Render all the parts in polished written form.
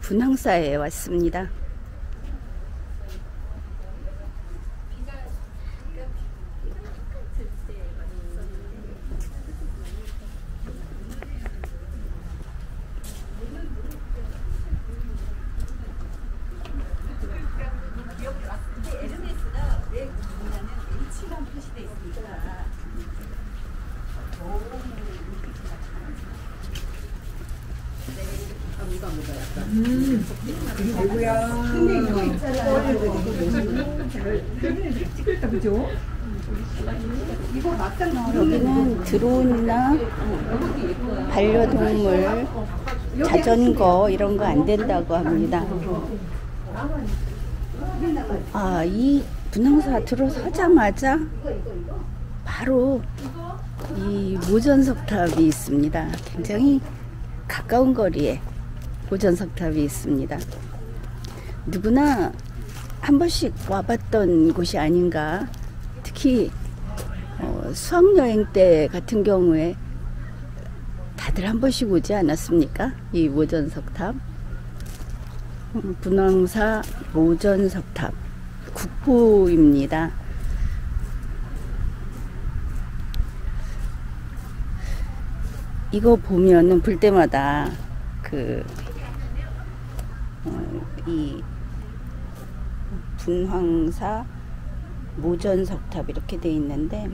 분황사에 왔습니다. 여기는 드론이나 반려동물, 자전거 이런 거 안 된다고 합니다. 아, 이 분황사 들어서자마자 바로 이 모전석탑이 있습니다. 굉장히 가까운 거리에 모전석탑이 있습니다. 누구나 한 번씩 와봤던 곳이 아닌가. 특히 수학여행 때 같은 경우에 다들 한 번씩 오지 않았습니까? 이 모전석탑. 분황사 모전석탑 국보입니다. 이거 보면은 볼 때마다 이 분황사 모전석탑 이렇게 돼 있는데,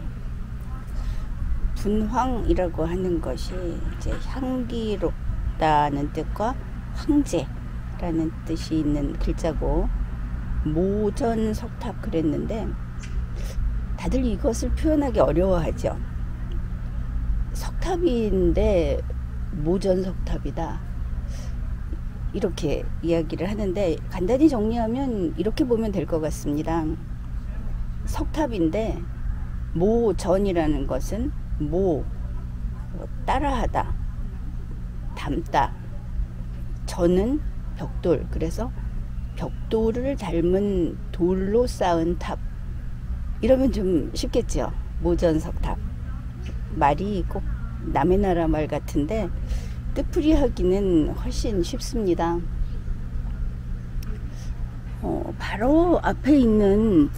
분황이라고 하는 것이 이제 향기롭다는 뜻과 황제라는 뜻이 있는 글자고, 모전석탑 그랬는데 다들 이것을 표현하기 어려워하죠. 석탑인데 모전석탑이다 이렇게 이야기를 하는데, 간단히 정리하면 이렇게 보면 될 것 같습니다. 석탑인데 모전이라는 것은 따라하다, 닮다, 전은 벽돌, 그래서 벽돌을 닮은 돌로 쌓은 탑, 이러면 좀 쉽겠죠. 모전석탑 말이 꼭 남의 나라 말 같은데 뜻풀이하기는 훨씬 쉽습니다. 바로 앞에 있는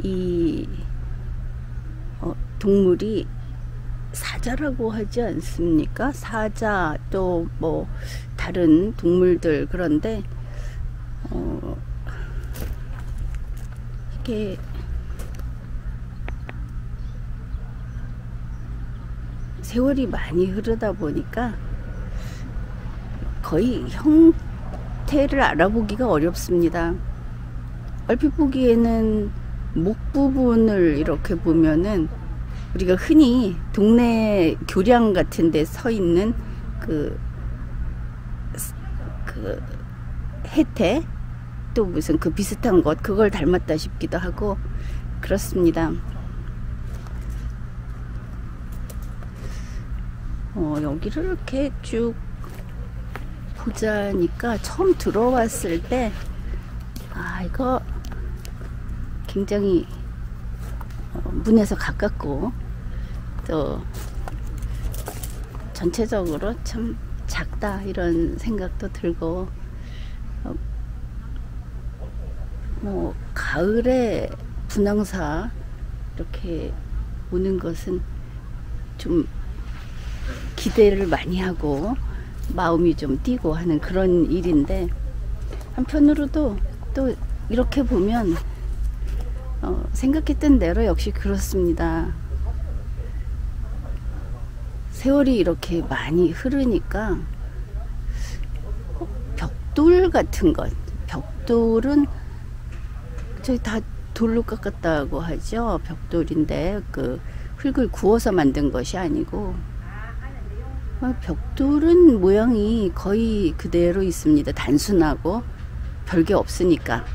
이 동물이 사자라고 하지 않습니까? 사자, 또 뭐 다른 동물들. 그런데 이게 세월이 많이 흐르다 보니까 거의 형태를 알아보기가 어렵습니다. 얼핏 보기에는 목 부분을 이렇게 보면은 우리가 흔히 동네 교량 같은 데 서 있는 그 해태, 또 무슨 그 비슷한 것, 그걸 닮았다 싶기도 하고 그렇습니다. 여기를 이렇게 쭉 보자니까 처음 들어왔을 때 이거 굉장히 문에서 가깝고 또 전체적으로 참 작다 이런 생각도 들고, 뭐 가을에 분황사 이렇게 오는 것은 좀 기대를 많이 하고 마음이 좀 뛰고 하는 그런 일인데, 한편으로도 또 이렇게 보면 생각했던 대로 역시 그렇습니다. 세월이 이렇게 많이 흐르니까 벽돌 같은 것, 벽돌은 저희 다 돌로 깎았다고 하죠. 벽돌인데 그 흙을 구워서 만든 것이 아니고, 벽돌은 모양이 거의 그대로 있습니다. 단순하고 별게 없으니까.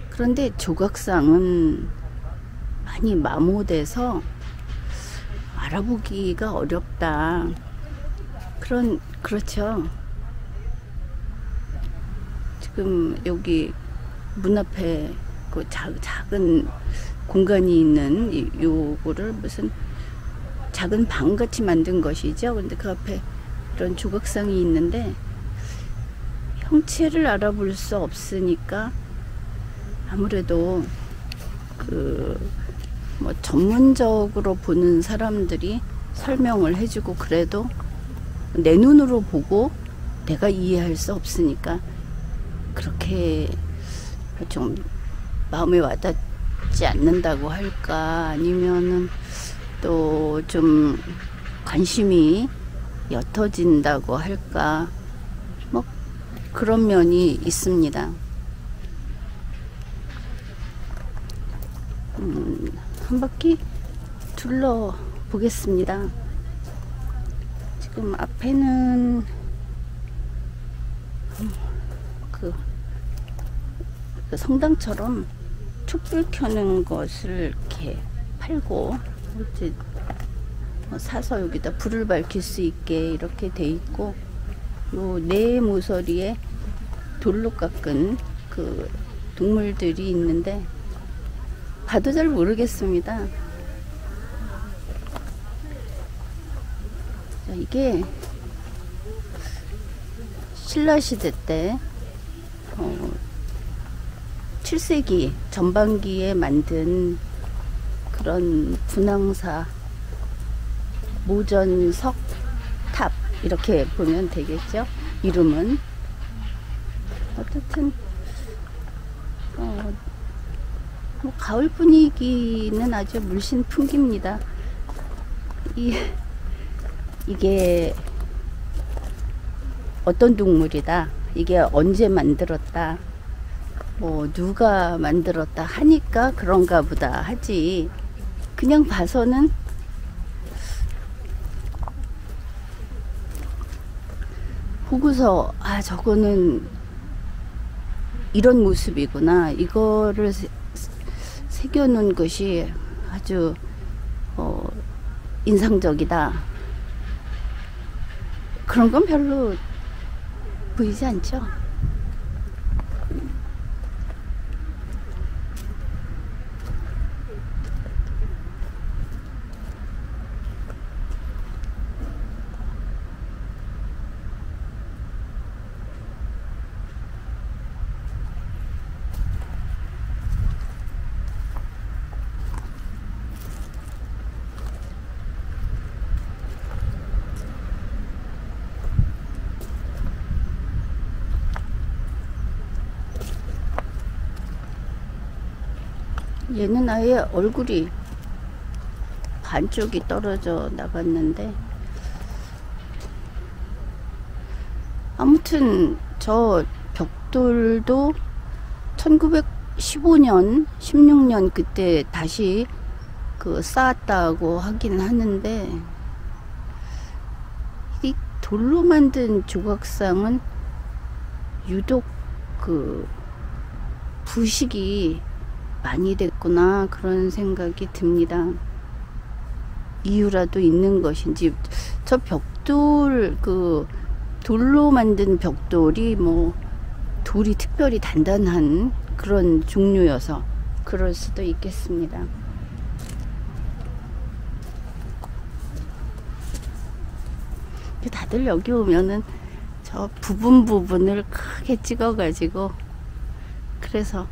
그런데 조각상은 많이 마모돼서 알아보기가 어렵다. 그렇죠. 지금 여기 문 앞에 그 작은 공간이 있는 요거를 무슨 작은 방같이 만든 것이죠. 근데 그 앞에 이런 조각상이 있는데, 형체를 알아볼 수 없으니까 아무래도 뭐 전문적으로 보는 사람들이 설명을 해주고 그래도 내 눈으로 보고 내가 이해할 수 없으니까 그렇게 좀 마음에 와닿지 않는다고 할까, 아니면은 또 좀 관심이 옅어진다고 할까, 뭐 그런 면이 있습니다. 한 바퀴 둘러 보겠습니다. 지금 앞에는 그 성당처럼 촛불 켜는 것을 이렇게 팔고 이제 사서 여기다 불을 밝힐 수 있게 이렇게 돼 있고, 요 네 모서리에 돌로 깎은 그 동물들이 있는데 봐도 잘 모르겠습니다. 자, 이게 신라시대 때 7세기 전반기에 만든 그런 분황사 모전석 탑, 이렇게 보면 되겠죠. 이름은 어쨌든 뭐 가을 분위기는 아주 물씬 풍깁니다. 이게 어떤 동물이다, 이게 언제 만들었다, 뭐 누가 만들었다 하니까 그런가 보다 하지, 그냥 봐서는 보고서 아, 저거는 이런 모습이구나, 이거를 새겨놓은 것이 아주 인상적이다, 그런 건 별로 보이지 않죠. 얘는 아예 얼굴이 반쪽이 떨어져 나갔는데, 아무튼 저 벽돌도 1915년 16년 그때 다시 쌓았다고 하긴 하는데, 이 돌로 만든 조각상은 유독 부식이 많이 됐구나, 그런 생각이 듭니다. 이유라도 있는 것인지, 저 벽돌, 돌로 만든 벽돌이 뭐 돌이 특별히 단단한 그런 종류여서 그럴 수도 있겠습니다. 다들 여기 오면은 저 부분을 크게 찍어 가지고, 그래서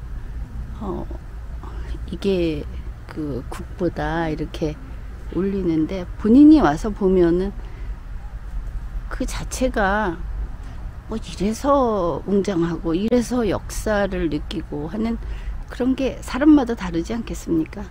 이게 국보다 이렇게 올리는데, 본인이 와서 보면은 그 자체가 뭐 이래서 웅장하고 이래서 역사를 느끼고 하는 그런 게 사람마다 다르지 않겠습니까?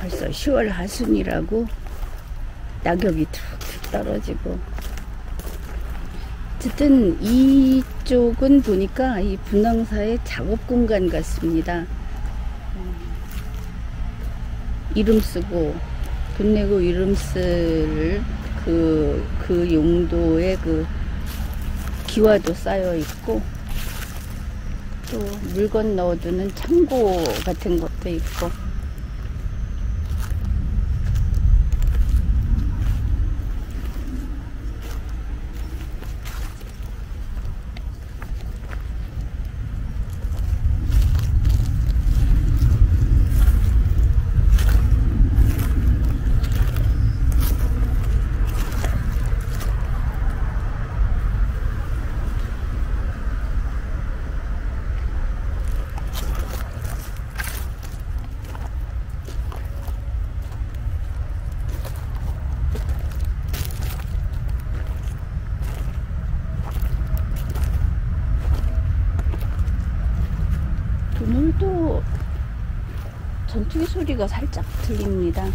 벌써 10월 하순이라고 낙엽이 툭툭 떨어지고. 어쨌든 이쪽은 보니까 이 분황사의 작업 공간 같습니다. 이름 쓰고 돈 내고 이름 쓸 그 용도의 그 기와도 쌓여 있고, 또 물건 넣어두는 창고 같은 것도 있고. 오늘도 전투기 소리가 살짝 들립니다.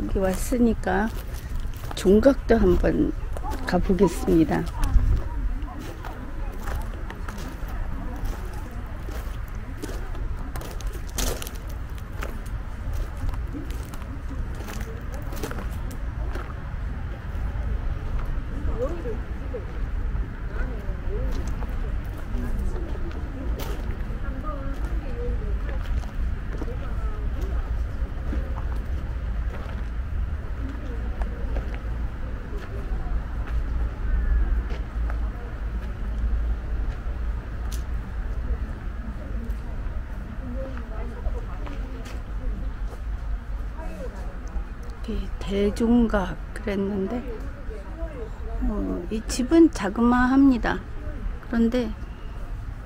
여기 왔으니까 종각도 한번 가보겠습니다. 대종각 그랬는데, 이 집은 자그마합니다. 그런데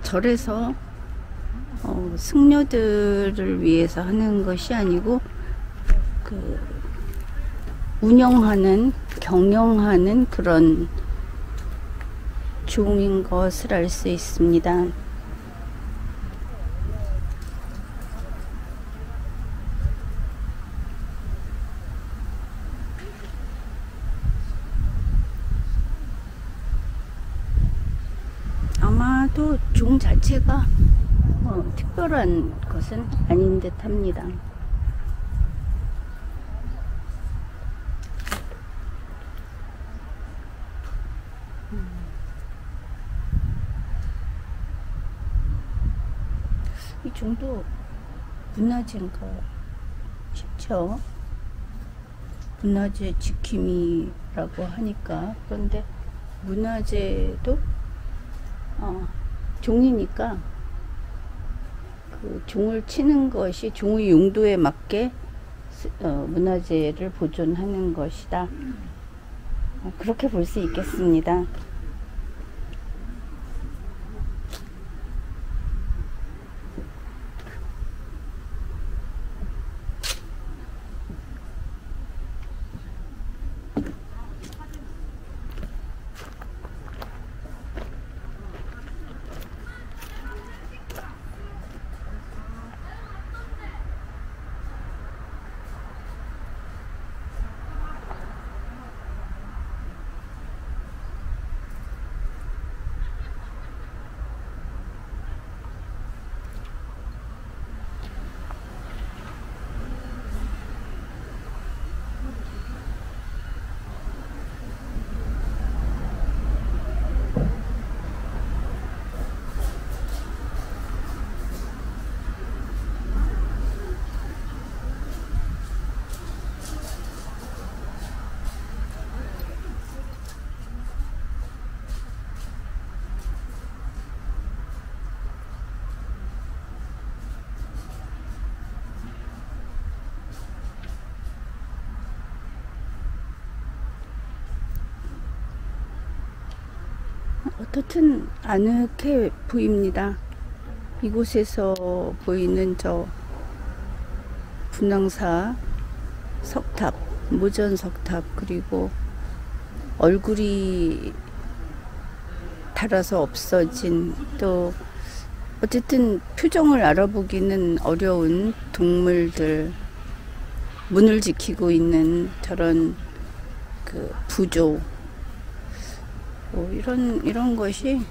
절에서 승려들을 위해서 하는 것이 아니고 그 운영하는, 경영하는 그런 종인 것을 알 수 있습니다. 아마도 종 자체가 특별한 것은 아닌 듯 합니다. 이 종도 문화재인가 싶죠. 문화재 지킴이라고 하니까. 그런데 문화재도 종이니까 그 종을 치는 것이 종의 용도에 맞게 문화재를 보존하는 것이다. 그렇게 볼 수 있겠습니다. 어떻든 아늑해 보입니다. 이곳에서 보이는 저 분황사 석탑, 모전 석탑, 그리고 얼굴이 닳아서 없어진, 또 어쨌든 표정을 알아보기는 어려운 동물들, 문을 지키고 있는 저런 그 부조, 뭐 이런 것이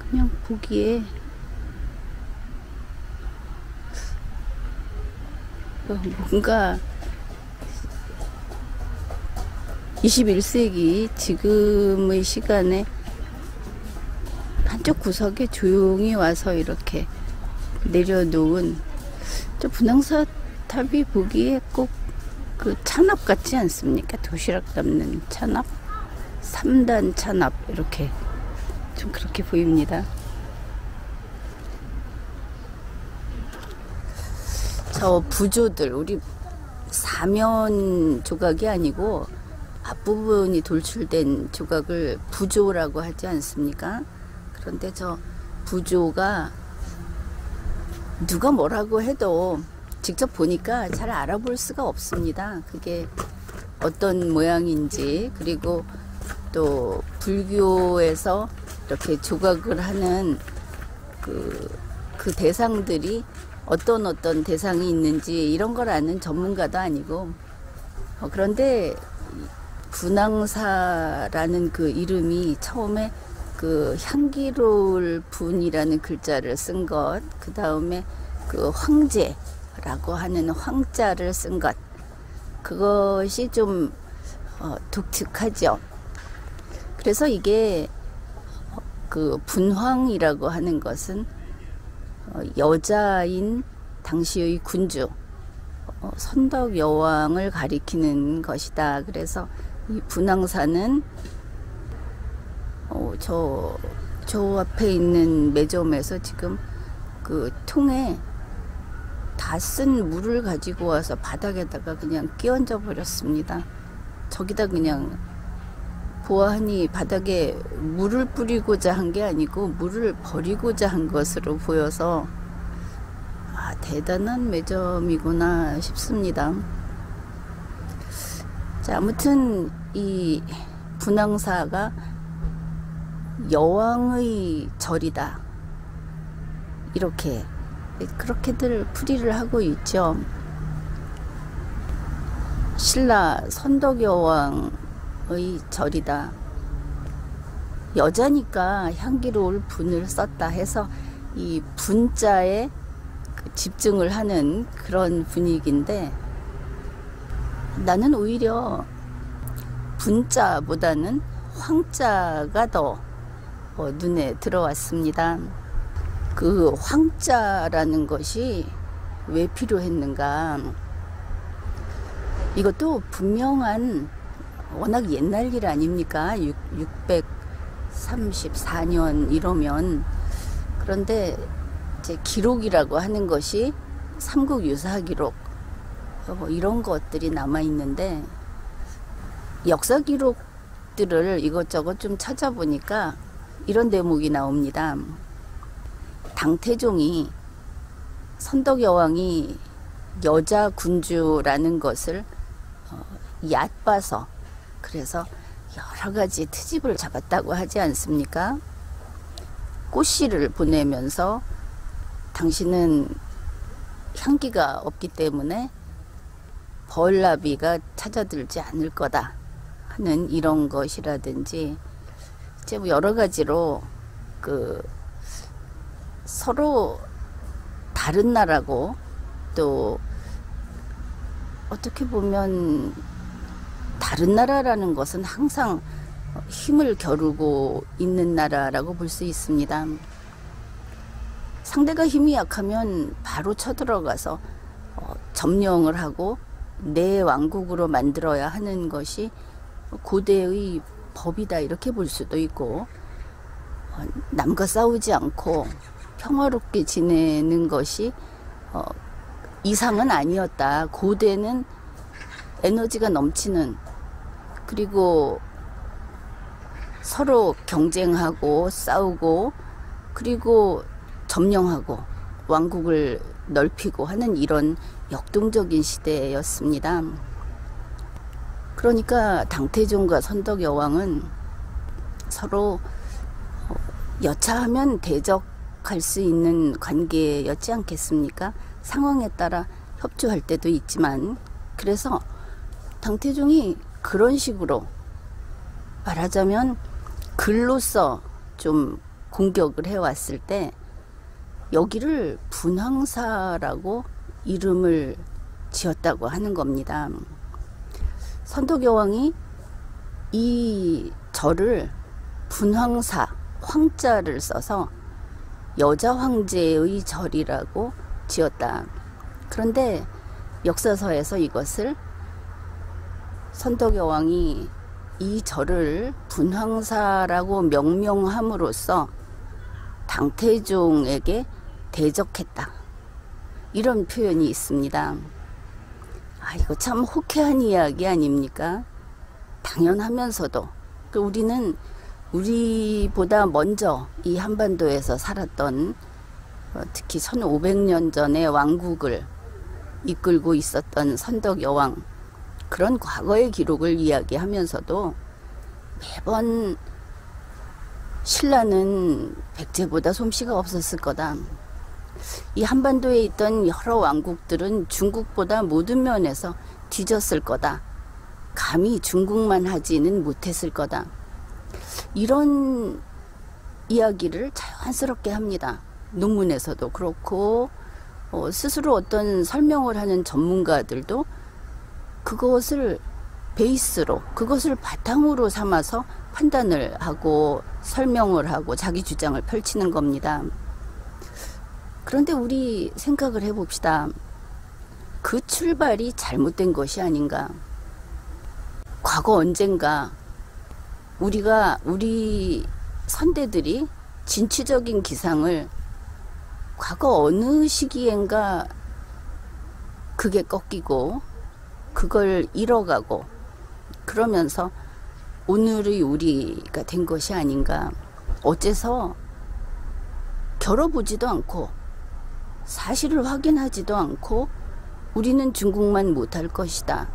그냥 보기에 뭔가 21세기 지금의 시간에 한쪽 구석에 조용히 와서 이렇게 내려놓은 저 분황사 탑이 보기에 꼭 그 찬압 같지 않습니까? 도시락 담는 찬압, 3단 찬압, 이렇게 좀 그렇게 보입니다. 저 부조들, 우리 사면 조각이 아니고 앞부분이 돌출된 조각을 부조라고 하지 않습니까? 그런데 저 부조가 누가 뭐라고 해도 직접 보니까 잘 알아볼 수가 없습니다. 그게 어떤 모양인지, 그리고 또 불교에서 이렇게 조각을 하는 그 대상들이 어떤 대상이 있는지 이런 걸 아는 전문가도 아니고, 그런데 분황사라는 그 이름이 처음에 그 향기로울 분이라는 글자를 쓴 것, 그 다음에 그 황제라고 하는 황자를 쓴 것, 그것이 좀 독특하죠. 그래서 이게 그 분황이라고 하는 것은 여자인 당시의 군주, 선덕 여왕을 가리키는 것이다. 그래서 이 분황사는 저 앞에 있는 매점에서 지금 그 통에 다 쓴 물을 가지고 와서 바닥에다가 그냥 끼얹어 버렸습니다. 저기다 그냥 보아하니 바닥에 물을 뿌리고자 한 게 아니고 물을 버리고자 한 것으로 보여서 대단한 매점이구나 싶습니다. 자, 아무튼 이 분황사가 여왕의 절이다, 그렇게들 풀이를 하고 있죠. 신라 선덕여왕의 절이다, 여자니까 향기로울 분을 썼다 해서 이 분자에 집중을 하는 그런 분위기인데, 나는 오히려 분자보다는 황자가 더 눈에 들어왔습니다. 그 황자라는 것이 왜 필요했는가? 이것도 분명한, 워낙 옛날 일 아닙니까? 634년 이러면. 그런데 이제 기록이라고 하는 것이 삼국 유사 기록, 이런 것들이 남아 있는데, 역사 기록들을 이것저것 좀 찾아보니까 이런 대목이 나옵니다. 당태종이 선덕여왕이 여자 군주라는 것을 얕봐서, 그래서 여러 가지 트집을 잡았다고 하지 않습니까? 꽃씨를 보내면서 당신은 향기가 없기 때문에 벌나비가 찾아들지 않을 거다 하는 이런 것이라든지, 이제 뭐 여러 가지로 서로 다른 나라고, 또 어떻게 보면 다른 나라라는 것은 항상 힘을 겨루고 있는 나라라고 볼 수 있습니다. 상대가 힘이 약하면 바로 쳐들어가서 점령을 하고 내 왕국으로 만들어야 하는 것이 고대의 법이다, 이렇게 볼 수도 있고, 남과 싸우지 않고 평화롭게 지내는 것이 이상은 아니었다. 고대는 에너지가 넘치는, 그리고 서로 경쟁하고 싸우고 그리고 점령하고 왕국을 넓히고 하는 이런 역동적인 시대였습니다. 그러니까 당태종과 선덕여왕은 서로 여차하면 대적할 수 있는 관계였지 않겠습니까? 상황에 따라 협조할 때도 있지만, 그래서 당태종이 그런 식으로 말하자면 글로써 좀 공격을 해왔을 때 여기를 분황사라고 이름을 지었다고 하는 겁니다. 선덕여왕이 이 절을 분황사, 황자를 써서 여자 황제의 절이라고 지었다. 그런데 역사서에서 이것을 선덕여왕이 이 절을 분황사라고 명명함으로써 당태종에게 대적했다, 이런 표현이 있습니다. 이거 참 호쾌한 이야기 아닙니까? 당연하면서도 우리는 우리보다 먼저 이 한반도에서 살았던, 특히 1500년 전에 왕국을 이끌고 있었던 선덕여왕, 그런 과거의 기록을 이야기하면서도 매번 신라는 백제보다 솜씨가 없었을 거다. 이 한반도에 있던 여러 왕국들은 중국보다 모든 면에서 뒤졌을 거다. 감히 중국만 하지는 못했을 거다. 이런 이야기를 자연스럽게 합니다. 논문에서도 그렇고 스스로 어떤 설명을 하는 전문가들도 그것을 베이스로, 그것을 바탕으로 삼아서 판단을 하고 설명을 하고 자기 주장을 펼치는 겁니다. 그런데 우리 생각을 해봅시다. 그 출발이 잘못된 것이 아닌가. 과거 언젠가 우리 선대들이 진취적인 기상을 과거 어느 시기엔가 그게 꺾이고 그걸 잃어가고 그러면서 오늘의 우리가 된 것이 아닌가. 어째서 겨뤄보지도 않고 사실을 확인하지도 않고 우리는 중국만 못할 것이다.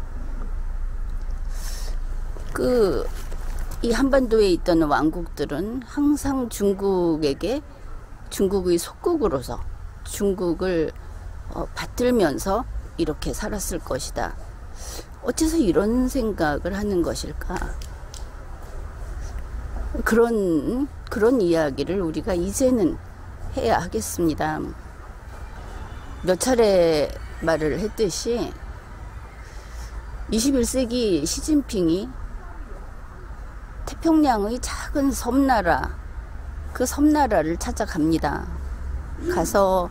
이 한반도에 있던 왕국들은 항상 중국의 속국으로서 중국을 받들면서 이렇게 살았을 것이다. 어째서 이런 생각을 하는 것일까? 그런 이야기를 우리가 이제는 해야 하겠습니다. 몇 차례 말을 했듯이 21세기 시진핑이 태평양의 작은 섬나라, 그 섬나라를 찾아갑니다. 가서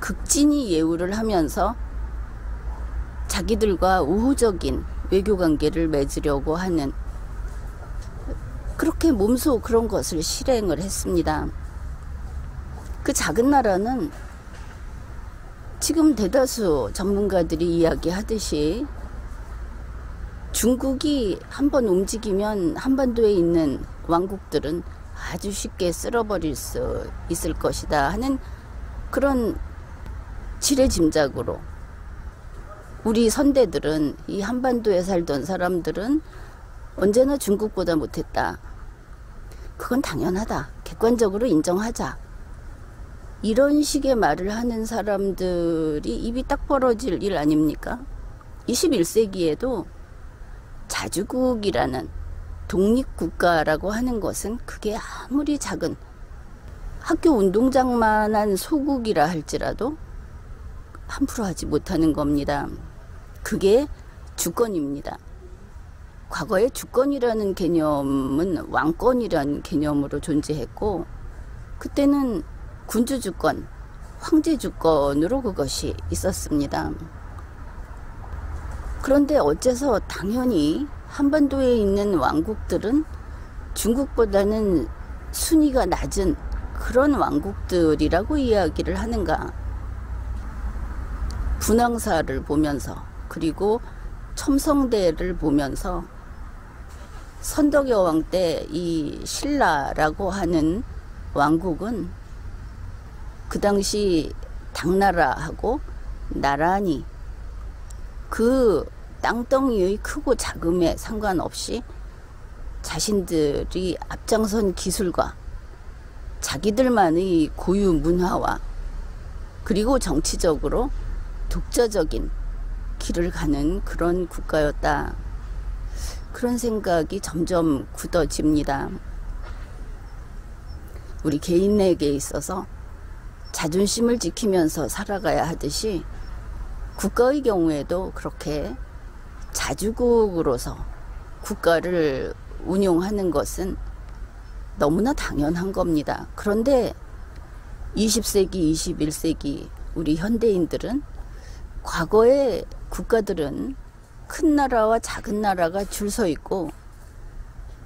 극진히 예우를 하면서 자기들과 우호적인 외교관계를 맺으려고 하는, 그렇게 몸소 그런 것을 실행을 했습니다. 그 작은 나라는 지금 대다수 전문가들이 이야기하듯이 중국이 한번 움직이면 한반도에 있는 왕국들은 아주 쉽게 쓸어버릴 수 있을 것이다 하는 그런 지레짐작으로 우리 선대들은, 이 한반도에 살던 사람들은 언제나 중국보다 못했다. 그건 당연하다. 객관적으로 인정하자. 이런 식의 말을 하는 사람들이 입이 딱 벌어질 일 아닙니까? 21세기에도 자주국이라는 독립국가라고 하는 것은 그게 아무리 작은 학교 운동장만한 소국이라 할지라도 함부로 하지 못하는 겁니다. 그게 주권입니다. 과거에 주권이라는 개념은 왕권이라는 개념으로 존재했고, 그때는 군주주권, 황제주권으로 그것이 있었습니다. 그런데 어째서 당연히 한반도에 있는 왕국들은 중국보다는 순위가 낮은 그런 왕국들이라고 이야기를 하는가? 분황사를 보면서, 그리고 첨성대를 보면서 선덕여왕 때 이 신라라고 하는 왕국은 그 당시 당나라하고 나란히 그 땅덩이의 크고 작음에 상관없이 자신들이 앞장선 기술과 자기들만의 고유 문화와 그리고 정치적으로 독자적인 길을 가는 그런 국가였다. 그런 생각이 점점 굳어집니다. 우리 개인에게 있어서 자존심을 지키면서 살아가야 하듯이 국가의 경우에도 그렇게 자주국으로서 국가를 운용하는 것은 너무나 당연한 겁니다. 그런데 20세기, 21세기 우리 현대인들은 과거의 국가들은 큰 나라와 작은 나라가 줄 서 있고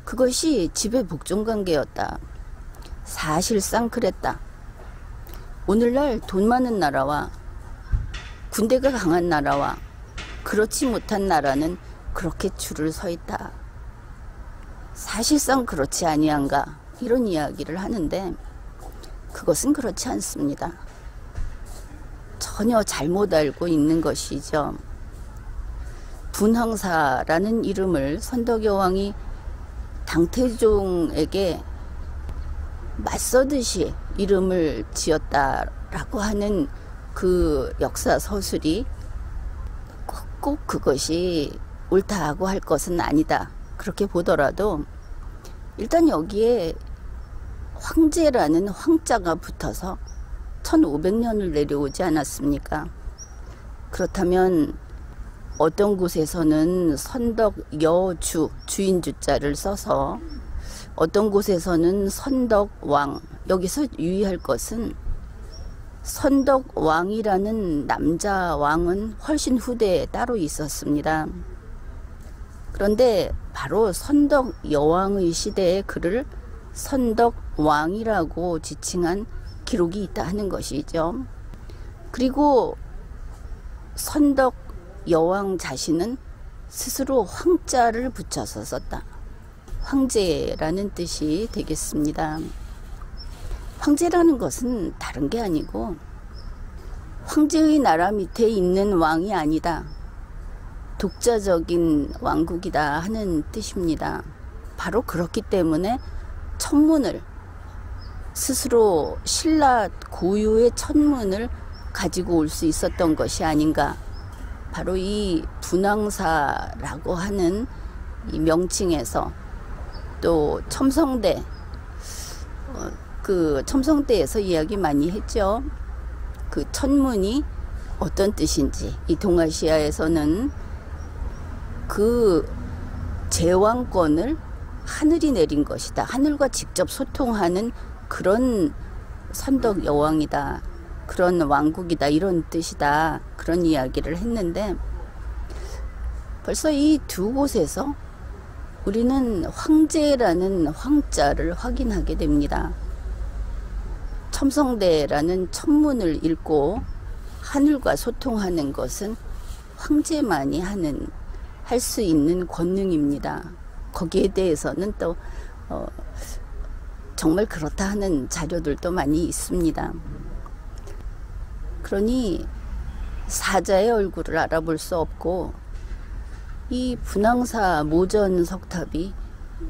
그것이 지배복종관계였다. 사실상 그랬다. 오늘날 돈 많은 나라와 군대가 강한 나라와 그렇지 못한 나라는 그렇게 줄을 서 있다. 사실상 그렇지 아니한가 이런 이야기를 하는데 그것은 그렇지 않습니다. 전혀 잘못 알고 있는 것이죠. 분황사라는 이름을 선덕여왕이 당태종에게 맞서듯이 이름을 지었다라고 하는 그 역사 서술이 꼭 그것이 옳다고 할 것은 아니다. 그렇게 보더라도 일단 여기에 황제라는 황자가 붙어서 1500년을 내려오지 않았습니까? 그렇다면 어떤 곳에서는 선덕여주, 주인주자를 써서 어떤 곳에서는 선덕왕, 여기서 유의할 것은 선덕왕이라는 남자 왕은 훨씬 후대에 따로 있었습니다. 그런데 바로 선덕여왕의 시대에 그를 선덕왕이라고 지칭한 기록이 있다 하는 것이죠. 그리고 선덕여왕 자신은 스스로 황자를 붙여서 썼다. 황제라는 뜻이 되겠습니다. 황제라는 것은 다른 게 아니고 황제의 나라 밑에 있는 왕이 아니다. 독자적인 왕국이다 하는 뜻입니다. 바로 그렇기 때문에 천문을 스스로 신라 고유의 천문을 가지고 올 수 있었던 것이 아닌가. 바로 이 분황사라고 하는 이 명칭에서 또 첨성대, 그 첨성대에서 이야기 많이 했죠. 그 천문이 어떤 뜻인지, 이 동아시아에서는 그 제왕권을 하늘이 내린 것이다. 하늘과 직접 소통하는 그런 선덕여왕이다. 그런 왕국이다. 이런 뜻이다. 그런 이야기를 했는데 벌써 이 두 곳에서 우리는 황제라는 황자를 확인하게 됩니다. 첨성대라는 천문을 읽고 하늘과 소통하는 것은 황제만이 할 수 있는 권능입니다. 거기에 대해서는 또 정말 그렇다 하는 자료들도 많이 있습니다. 그러니 사자의 얼굴을 알아볼 수 없고 이 분황사 모전 석탑이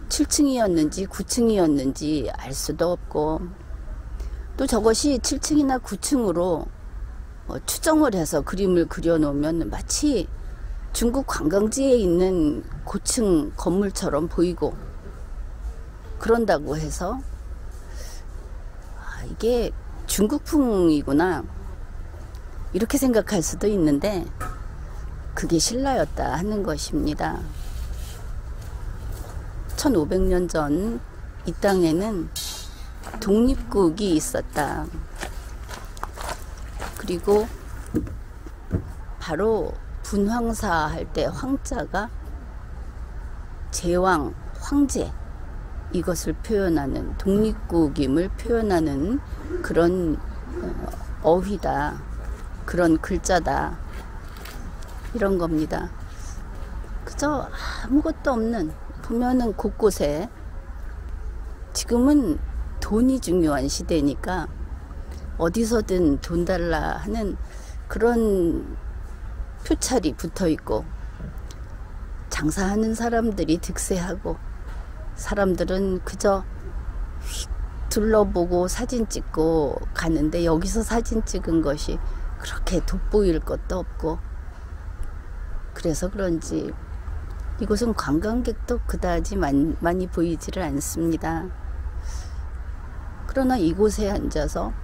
7층이었는지 9층이었는지 알 수도 없고 또 저것이 7층이나 9층으로 추정을 해서 그림을 그려놓으면 마치 중국 관광지에 있는 고층 건물처럼 보이고 그런다고 해서 이게 중국풍이구나 이렇게 생각할 수도 있는데 그게 신라였다 하는 것입니다. 1500년 전 이 땅에는 독립국이 있었다. 그리고 바로 분황사 할 때 황자가 제왕, 황제 이것을 표현하는 독립국임을 표현하는 그런 어휘다. 그런 글자다. 이런 겁니다. 그저 아무것도 없는 보면은 곳곳에 지금은 돈이 중요한 시대니까 어디서든 돈 달라 하는 그런 표찰이 붙어 있고, 장사하는 사람들이 득세하고 사람들은 그저 휙 둘러보고 사진 찍고 가는데, 여기서 사진 찍은 것이 그렇게 돋보일 것도 없고, 그래서 그런지 이곳은 관광객도 그다지 많이 보이지를 않습니다. 그러나 이곳에 앉아서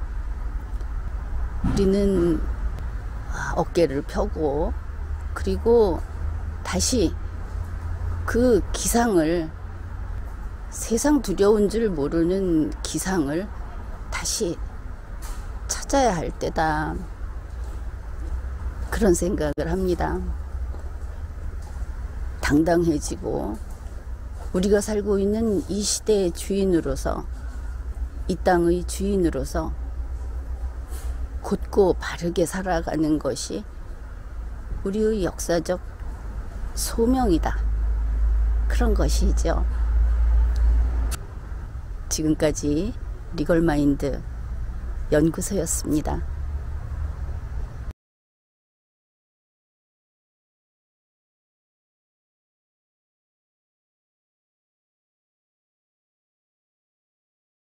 우리는 어깨를 펴고, 그리고 다시 그 기상을, 세상 두려운 줄 모르는 기상을 다시 찾아야 할 때다, 그런 생각을 합니다. 당당해지고 우리가 살고 있는 이 시대의 주인으로서, 이 땅의 주인으로서 곧고 바르게 살아가는 것이 우리의 역사적 소명이다, 그런 것이죠. 지금까지 리걸마인드 연구소였습니다.